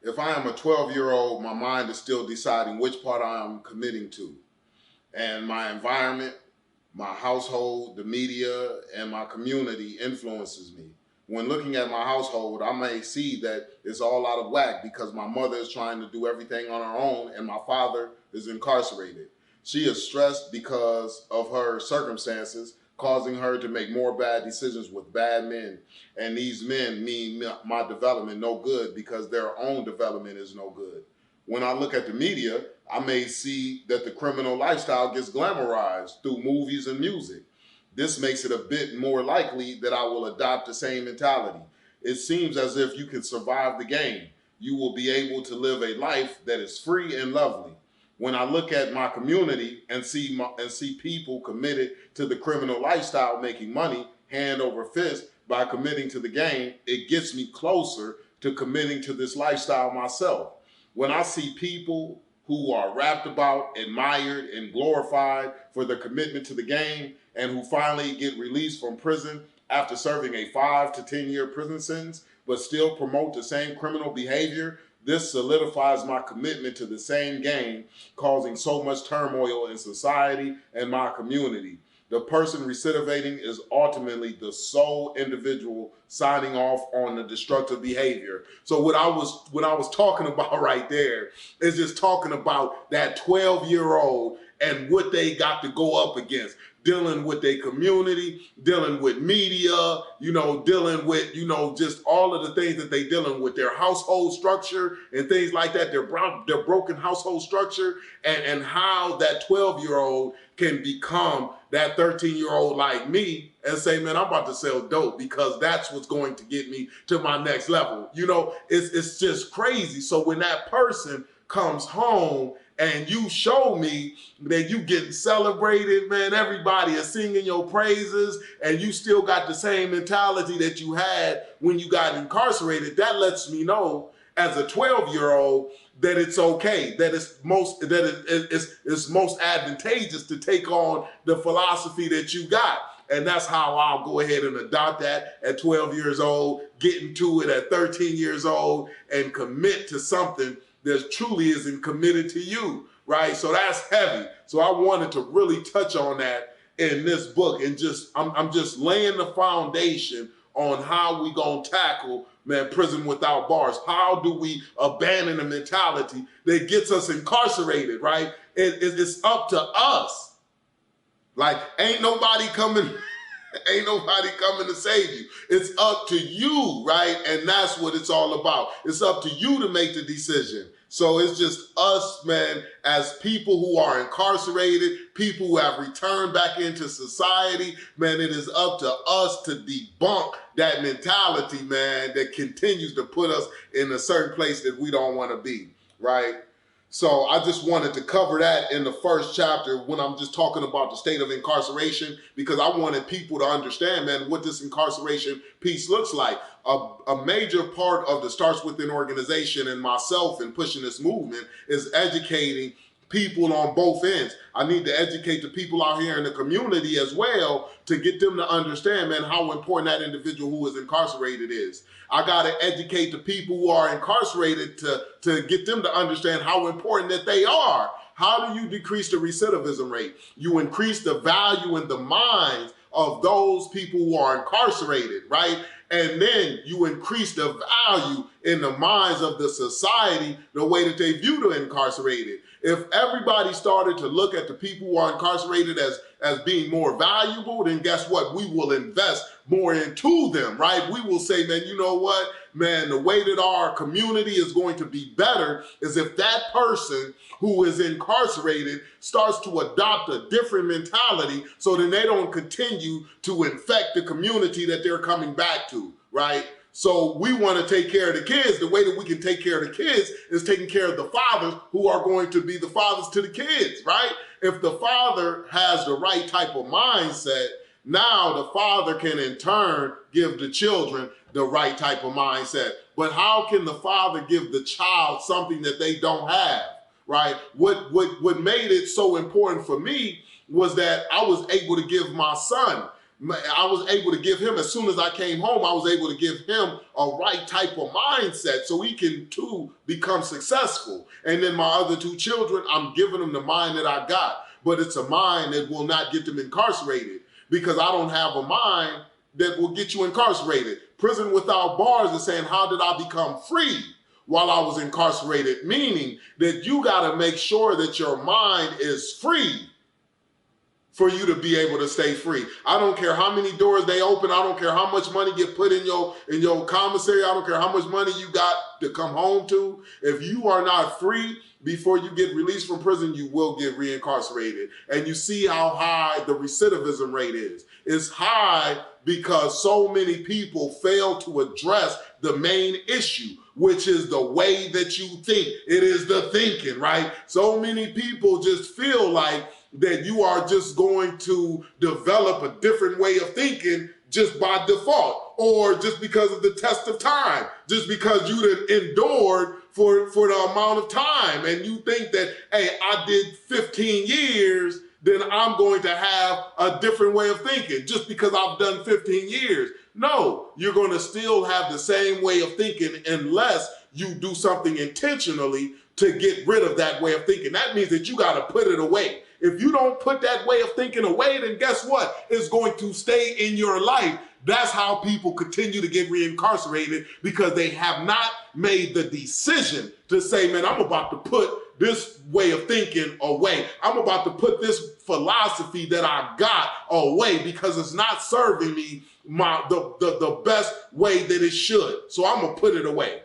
If I am a 12-year-old, my mind is still deciding which part I am committing to. And my environment, my household, the media, and my community influences me. When looking at my household, I may see that it's all out of whack because my mother is trying to do everything on her own and my father is incarcerated. She is stressed because of her circumstances, causing her to make more bad decisions with bad men. And these men mean my development no good because their own development is no good. When I look at the media, I may see that the criminal lifestyle gets glamorized through movies and music. This makes it a bit more likely that I will adopt the same mentality. It seems as if you can survive the game. You will be able to live a life that is free and lovely. When I look at my community and see people committed to the criminal lifestyle making money hand over fist by committing to the game, it gets me closer to committing to this lifestyle myself. When I see people who are rapped about, admired, and glorified for their commitment to the game, and who finally get released from prison after serving a 5 to 10 year prison sentence, but still promote the same criminal behavior, this solidifies my commitment to the same game, causing so much turmoil in society and my community. The person recidivating is ultimately the sole individual signing off on the destructive behavior. So what I was talking about right there is just talking about that 12-year-old and what they got to go up against, dealing with their community, dealing with media, dealing with, just all of the things that they dealing with, their household structure and things like that, their broken household structure, and how that 12-year-old can become that 13-year-old like me and say, man, I'm about to sell dope because that's what's going to get me to my next level. It's just crazy. So when that person comes home and you show me that you getting celebrated, man, everybody is singing your praises, and you still got the same mentality that you had when you got incarcerated, that lets me know as a 12-year-old that it's okay, that it's most advantageous to take on the philosophy that you got. And that's how I'll go ahead and adopt that at 12 years old, get into it at 13 years old, and commit to something that truly isn't committed to you, right? So that's heavy. So I wanted to really touch on that in this book, and I'm just laying the foundation on how we gonna tackle, man, prison without bars. How do we abandon a mentality that gets us incarcerated, right? It's up to us. Like, ain't nobody coming to save you. It's up to you, right? And that's what it's all about. It's up to you to make the decision. So it's just us, man, as people who are incarcerated, people who have returned back into society, man, it is up to us to debunk that mentality, man, that continues to put us in a certain place that we don't want to be, right? So I just wanted to cover that in the first chapter when I'm just talking about the state of incarceration, because I wanted people to understand, man, what this incarceration piece looks like. A major part of the Starts Within organization and myself in pushing this movement is educating people on both ends. I need to educate the people out here in the community as well to get them to understand, man, how important that individual who is incarcerated is. I got to educate the people who are incarcerated to get them to understand how important that they are. How do you decrease the recidivism rate? You increase the value in the minds of those people who are incarcerated, right? And then you increase the value in the minds of the society, the way that they view the incarcerated. If everybody started to look at the people who are incarcerated as being more valuable, then guess what? We will invest more into them, right? We will say, man, you know what? Man, the way that our community is going to be better is if that person who is incarcerated starts to adopt a different mentality so then they don't continue to infect the community that they're coming back to, right? So we want to take care of the kids. The way that we can take care of the kids is taking care of the fathers who are going to be the fathers to the kids, right? If the father has the right type of mindset, now the father can in turn give the children the right type of mindset. But how can the father give the child something that they don't have, right? What made it so important for me was that I was able to give my son I was able to give him, as soon as I came home, I was able to give him a right type of mindset so he can too become successful. And then my other two children, I'm giving them the mind that I got, but it's a mind that will not get them incarcerated, because I don't have a mind that will get you incarcerated. Prison Without Bars is saying, how did I become free while I was incarcerated? Meaning that you gotta make sure that your mind is free for you to be able to stay free. I don't care how many doors they open. I don't care how much money get put in your commissary. I don't care how much money you got to come home to. If you are not free before you get released from prison, you will get reincarcerated. And you see how high the recidivism rate is. It's high because so many people fail to address the main issue, which is the way that you think. It is the thinking, right? So many people just feel like that you are just going to develop a different way of thinking just by default, or just because of the test of time, just because you endured for the amount of time, and you think that, hey, I did 15 years, then I'm going to have a different way of thinking just because I've done 15 years. No, you're going to still have the same way of thinking unless you do something intentionally to get rid of that way of thinking. That means that you got to put it away. If you don't put that way of thinking away, then guess what? It's going to stay in your life. That's how people continue to get reincarcerated, because they have not made the decision to say, man, I'm about to put this way of thinking away. I'm about to put this philosophy that I got away because it's not serving me the best way that it should. So I'm gonna put it away.